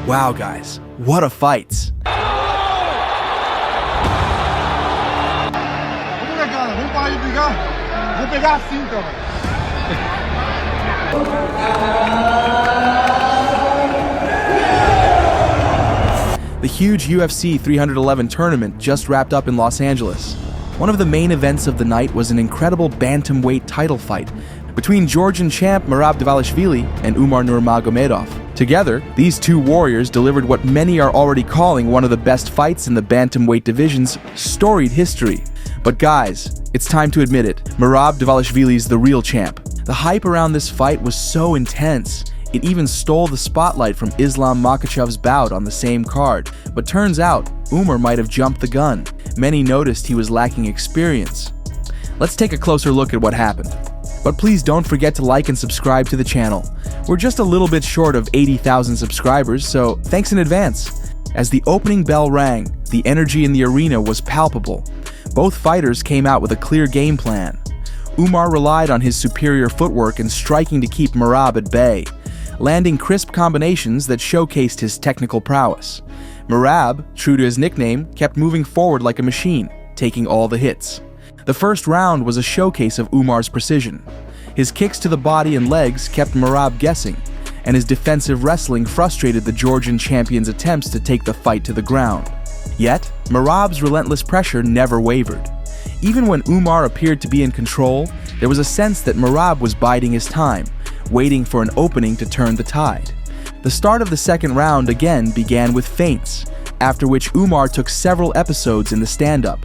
Wow, guys, what a fight! The huge UFC 311 tournament just wrapped up in Los Angeles. One of the main events of the night was an incredible bantamweight title fight between Georgian champ Merab Dvalishvili and Umar Nurmagomedov. Together, these two warriors delivered what many are already calling one of the best fights in the bantamweight division's storied history. But guys, it's time to admit it, Merab Dvalishvili's the real champ. The hype around this fight was so intense, it even stole the spotlight from Islam Makhachev's bout on the same card. But turns out, Umar might have jumped the gun. Many noticed he was lacking experience. Let's take a closer look at what happened. But please don't forget to like and subscribe to the channel. We're just a little bit short of 80,000 subscribers, so thanks in advance. As the opening bell rang, the energy in the arena was palpable. Both fighters came out with a clear game plan. Umar relied on his superior footwork and striking to keep Merab at bay, landing crisp combinations that showcased his technical prowess. Merab, true to his nickname, kept moving forward like a machine, taking all the hits. The first round was a showcase of Umar's precision. His kicks to the body and legs kept Merab guessing, and his defensive wrestling frustrated the Georgian champion's attempts to take the fight to the ground. Yet, Merab's relentless pressure never wavered. Even when Umar appeared to be in control, there was a sense that Merab was biding his time, waiting for an opening to turn the tide. The start of the second round again began with feints, after which Umar took several episodes in the stand-up.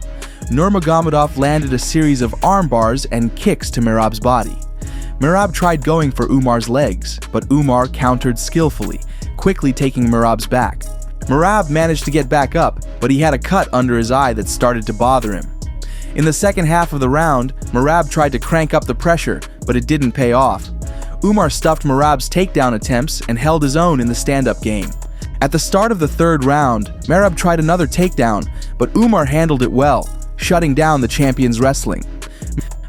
Nurmagomedov landed a series of arm bars and kicks to Merab's body. Merab tried going for Umar's legs, but Umar countered skillfully, quickly taking Merab's back. Merab managed to get back up, but he had a cut under his eye that started to bother him. In the second half of the round, Merab tried to crank up the pressure, but it didn't pay off. Umar stuffed Merab's takedown attempts and held his own in the stand-up game. At the start of the third round, Merab tried another takedown, but Umar handled it well, shutting down the champion's wrestling.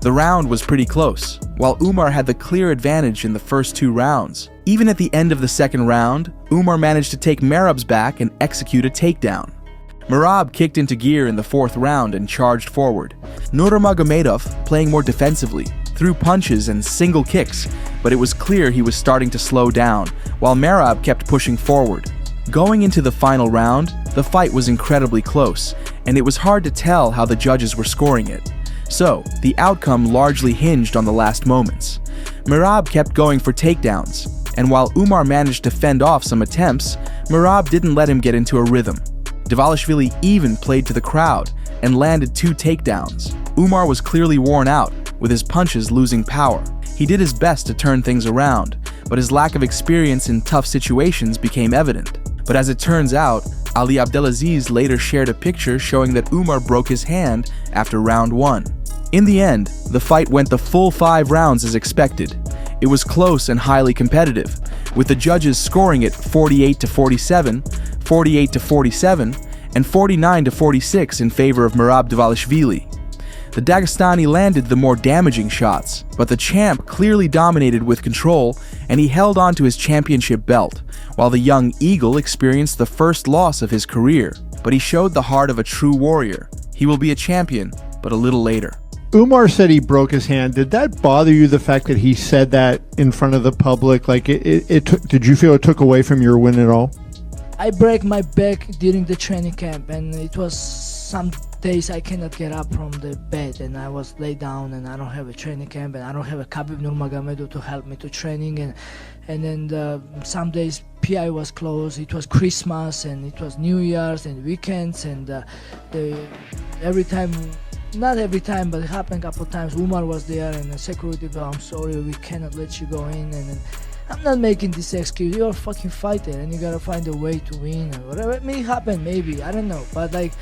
The round was pretty close, while Umar had the clear advantage in the first two rounds. Even at the end of the second round, Umar managed to take Merab's back and execute a takedown. Merab kicked into gear in the fourth round and charged forward. Nurmagomedov, playing more defensively, threw punches and single kicks, but it was clear he was starting to slow down, while Merab kept pushing forward. Going into the final round, the fight was incredibly close, and it was hard to tell how the judges were scoring it. So, the outcome largely hinged on the last moments. Merab kept going for takedowns, and while Umar managed to fend off some attempts, Merab didn't let him get into a rhythm. Dvalishvili even played to the crowd and landed 2 takedowns. Umar was clearly worn out, with his punches losing power. He did his best to turn things around, but his lack of experience in tough situations became evident. But as it turns out, Ali Abdelaziz later shared a picture showing that Umar broke his hand after round 1. In the end, the fight went the full 5 rounds as expected. It was close and highly competitive, with the judges scoring it 48-47, 48-47, and 49-46 in favor of Merab Dvalishvili. The Dagestani landed the more damaging shots, but the champ clearly dominated with control, and he held on to his championship belt, while the young Eagle experienced the first loss of his career. But he showed the heart of a true warrior. He will be a champion, but a little later. Umar said he broke his hand. Did that bother you, the fact that he said that in front of the public? Like, did you feel it took away from your win at all? I break my back during the training camp, and it was some days I cannot get up from the bed, and I was laid down, and I don't have a training camp, and I don't have a Khabib Nurmagomedov to help me to training, and then some days PI was closed. It was Christmas, and it was New Year's and weekends, and every time, not every time, but it happened a couple of times, Umar was there, and the security guard, I'm sorry, we cannot let you go in, and then I'm not making this excuse. You're a fucking fighter, and you gotta find a way to win, or whatever. It may happen, maybe, I don't know, but like,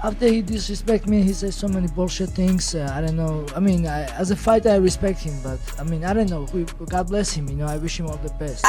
after he disrespect me, he says so many bullshit things. I don't know. I mean, as a fighter, I respect him, but I mean, I don't know. God bless him. You know, I wish him all the best.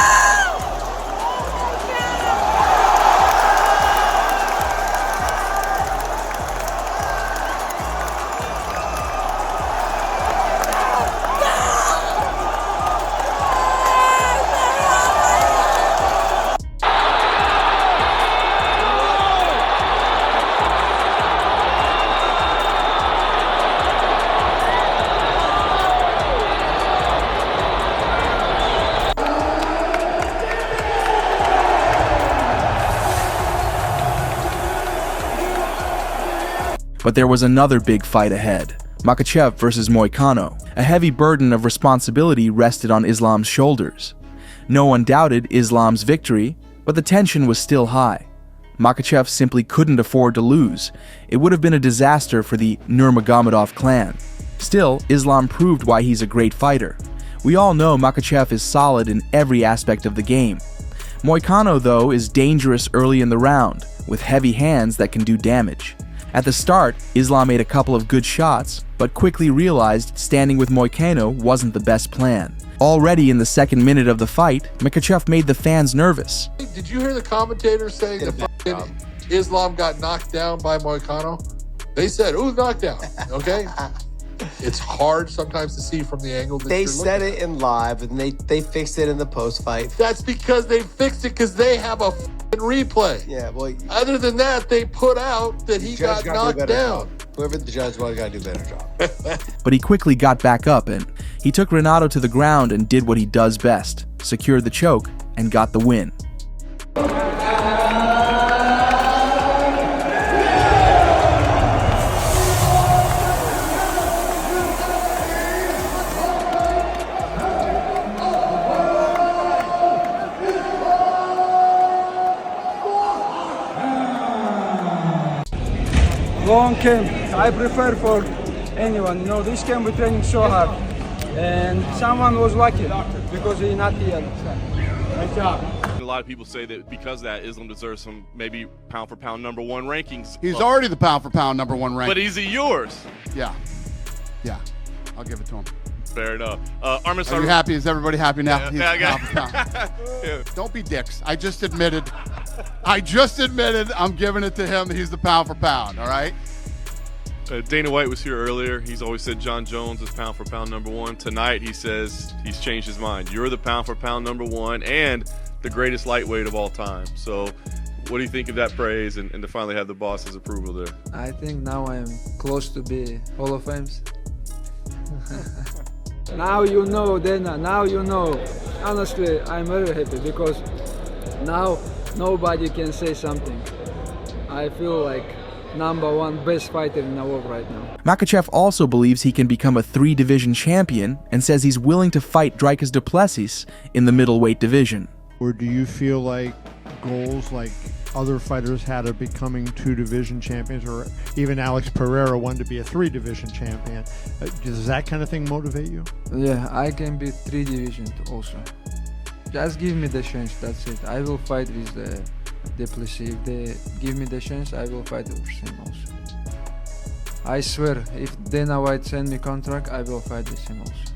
But there was another big fight ahead. Makhachev versus Moicano. A heavy burden of responsibility rested on Islam's shoulders. No one doubted Islam's victory, but the tension was still high. Makhachev simply couldn't afford to lose. It would have been a disaster for the Nurmagomedov clan. Still, Islam proved why he's a great fighter. We all know Makhachev is solid in every aspect of the game. Moicano, though, is dangerous early in the round, with heavy hands that can do damage. At the start, Islam made a couple of good shots, but quickly realized standing with Moicano wasn't the best plan. Already in the second minute of the fight, Makhachev made the fans nervous. Did you hear the commentators saying that Islam got knocked down by Moicano? They said, "Ooh, knockdown." Okay? It's hard sometimes to see from the angle that they you're said looking it in live, and they fixed it in the post-fight. That's because they fixed it because they have a replay. Yeah, well, other than that, they put out that he got knocked down. Whoever the judge was got to do a better job. But he quickly got back up and he took Renato to the ground and did what he does best, secured the choke and got the win. Long camp, I prefer for anyone. You know, this camp we're training so hard, and someone was lucky because he's not here. Nice job. A lot of people say that because of that, Islam deserves some maybe pound for pound #1 rankings. He's already the pound for pound #1 ranking. But is he yours? Yeah, I'll give it to him. Fair enough. Are you happy? Is everybody happy now? Yeah, He's yeah, the pound for pound. Yeah. Don't be dicks. I just admitted I'm giving it to him. He's the pound for pound, all right? Dana White was here earlier. He's always said John Jones is pound for pound #1. Tonight he says he's changed his mind. You're the pound for pound #1 and the greatest lightweight of all time. So what do you think of that praise and to finally have the boss's approval there? I think now I'm close to be Hall of Fames. Now you know, Dana, now you know. Honestly, I'm very happy because now nobody can say something. I feel like #1 best fighter in the world right now. Makhachev also believes he can become a 3-division champion and says he's willing to fight Dricus du Plessis in the middleweight division. Or do you feel like goals like other fighters had of becoming 2-division champions, or even Alex Pereira wanted to be a 3-division champion? Does that kind of thing motivate you? Yeah, I can be 3 divisions also. Just give me the chance, that's it. I will fight with the Duplessis. If they give me the chance, I will fight with him also. I swear, if Dana White send me contract, I will fight with him also.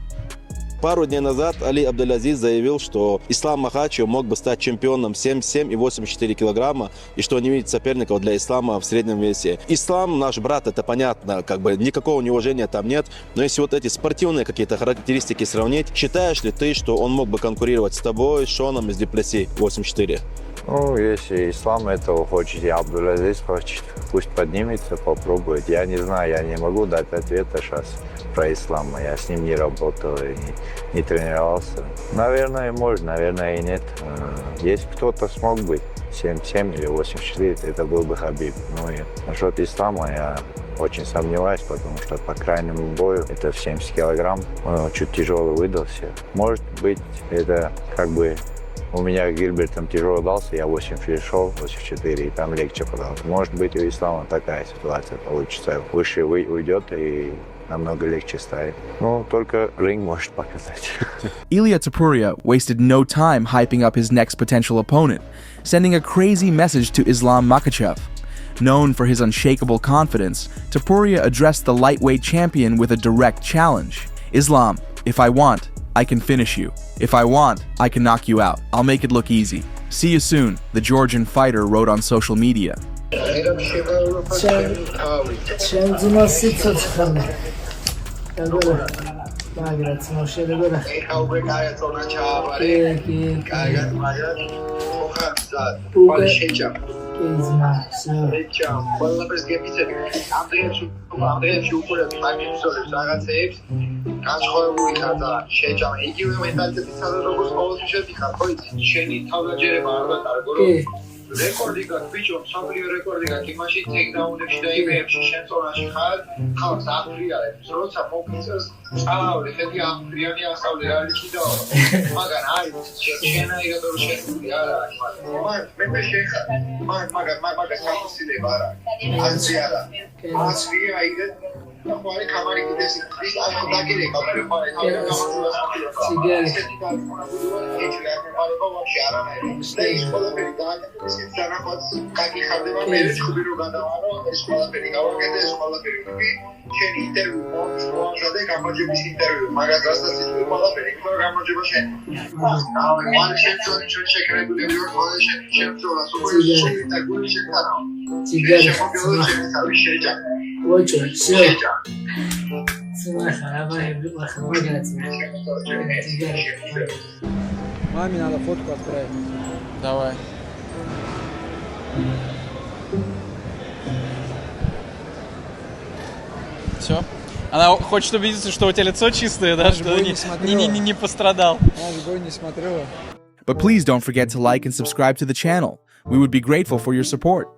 Пару дней назад Али Абдулазиз заявил, что Ислам Махачев мог бы стать чемпионом 77 и 84 килограмма, и что не видит соперников для Ислама в среднем весе. Ислам наш брат, это понятно, как бы никакого неуважения там нет, но если вот эти спортивные какие-то характеристики сравнить, считаешь ли ты, что он мог бы конкурировать с тобой, с Шоном из Дуплесси 84? Ну, если Ислам этого хочет, и Абдулазиз хочет, пусть поднимется, попробует. Я не знаю, я не могу дать ответа сейчас про Ислама. Я с ним не работал и не тренировался. Наверное, может, наверное, и нет. Если кто-то смог быть 77 или 84, это был бы Хабиб. Ну и насчет Ислама я очень сомневаюсь, потому что по крайнему бою это в 70 килограмм. Он чуть тяжелый выдался. Может быть, это как бы у меня Гильбертом тяжело дался, я 8 перешел, 84, и там легче подался. Может быть, у Ислама такая ситуация получится. Выше уйдет и намного легче станет. Ну, только ринг может показать. Ilia Topuria wasted no time hyping up his next potential opponent, sending a crazy message to Islam Makhachev. Known for his unshakable confidence, Topuria addressed the lightweight champion with a direct challenge. Islam, if I want, I can finish you. If I want, I can knock you out. I'll make it look easy. See you soon, the Georgian fighter wrote on social media. რეკორდი გაქვს ბიჭო, მსოფლიო რეკორდი გაქვს იმაში ტექდაუნებში და იმებში შემწონაში ხარ, ხავს აფრიალებს, როცა მოგიწევს წავალი, ხედი აფრიანი ასავლე რა არის კიდაო. მაგან არის შენაირად რო შეგვიძლია არა არის მაგრამ მე შეხარ მაგას გამოსილება არა აზრი არა აზრი აიდე ხوارი კამარი კიდეს ის ამ დაგირეკა მე ხوارი თავი გამოსულა სიგარი ეჭვი არ მეყარება ვაფშე არანაირი და ის ყველაფერი გააკეთეს ის დანახავს გაგიხარდება მე ჩხუბი რო გადავარო ეს ყველაფერი გავაკეთე ეს ყველაფერი ვიყი შენი ინტერვიუ მომზადე გამარჯვების ინტერვიუ მაგას რასაც იცი ყველაფერი იმიტომ გამარჯვება შენ მან შეწონი ჩვენ შეკრებულები ვარ ყველა შენ შეწოლა სულ შენი და გული შენთანო სიგარი თავი შეჭა ოჭო всё Маме надо фотку отправить. Давай. Все. Она хочет убедиться, что у тебя лицо чистое, да, что не пострадал. Она же бой не смотрела. But please don't forget to like and subscribe to the channel. We would be grateful for your support.